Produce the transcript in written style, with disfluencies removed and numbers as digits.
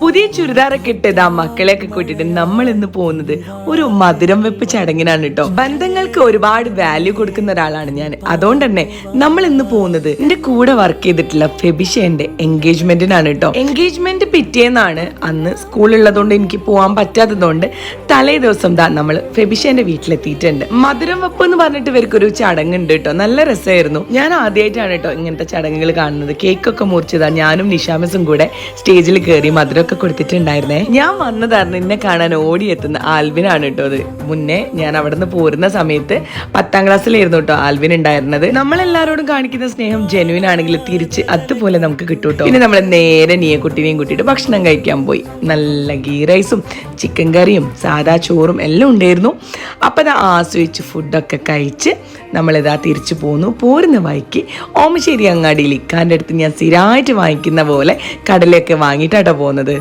പുതിയ ചുരിദാറൊക്കെ ഇട്ടത് ആ മക്കളെയൊക്കെ കൂട്ടിയിട്ട് നമ്മൾ ഇന്ന് പോകുന്നത് ഒരു മധുരം വെപ്പ് ചടങ്ങിനാണ് കേട്ടോ. ബന്ധങ്ങൾക്ക് ഒരുപാട് വാല്യൂ കൊടുക്കുന്ന ഒരാളാണ് ഞാൻ. അതുകൊണ്ട് തന്നെ നമ്മൾ ഇന്ന് പോകുന്നത് എന്റെ കൂടെ വർക്ക് ചെയ്തിട്ടുള്ള ഫെബിഷന്റെ എൻഗേജ്മെന്റിനാണ് കേട്ടോ. എൻഗേജ്മെന്റ് പിറ്റേന്നാണ്. അന്ന് സ്കൂളുള്ളതുകൊണ്ട് എനിക്ക് പോകാൻ പറ്റാത്തതുകൊണ്ട് തലേ ദിവസം നമ്മൾ ഫെബിഷന്റെ വീട്ടിലെത്തിയിട്ടുണ്ട്. മധുരം വെപ്പ് എന്ന് പറഞ്ഞിട്ട് ഇവർക്കൊരു ചടങ്ങുണ്ട് കേട്ടോ. നല്ല രസമായിരുന്നു. ഞാൻ ആദ്യമായിട്ടാണ് കേട്ടോ ഇങ്ങനത്തെ ചടങ്ങുകൾ കാണുന്നത്. കേക്കൊക്കെ മുറിച്ചതാ. ഞാനും നിഷാമിസും കൂടെ സ്റ്റേജിൽ കയറി മധുരം കൊടുത്തിട്ടുണ്ടായിരുന്നേ. ഞാൻ വന്നതായിരുന്നു എന്നെ കാണാൻ ഓടിയെത്തുന്ന ആൽവിനാണ് കേട്ടോ. അത് മുന്നേ ഞാൻ അവിടെ നിന്ന് പോരുന്ന സമയത്ത് 10ാം ക്ലാസ്സിലായിരുന്നു കേട്ടോ ആൽവിൻ ഉണ്ടായിരുന്നത്. നമ്മളെല്ലാരോടും കാണിക്കുന്ന സ്നേഹം ജെനുവിൻ ആണെങ്കിൽ തിരിച്ച് അതുപോലെ നമുക്ക് കിട്ടും കേട്ടോ. പിന്നെ നമ്മൾ നേരെ കുട്ടീനെയും കൂട്ടിയിട്ട് ഭക്ഷണം കഴിക്കാൻ പോയി. നല്ല ഗീ റൈസും ചിക്കൻ കറിയും സാദാ ചോറും എല്ലാം ഉണ്ടായിരുന്നു. അപ്പം അത് ആസ്വദിച്ച് ഫുഡൊക്കെ കഴിച്ച് നമ്മളിതാ തിരിച്ചു പോന്നു. പോരുന്ന വഴിക്ക് ഓമശ്ശേരി അങ്ങാടിയിൽ ഇക്കാൻ്റെ അടുത്ത് ഞാൻ സ്ഥിരമായിട്ട് വാങ്ങിക്കുന്ന പോലെ കടലയൊക്കെ വാങ്ങിയിട്ടാട്ടോ പോകുന്നത്.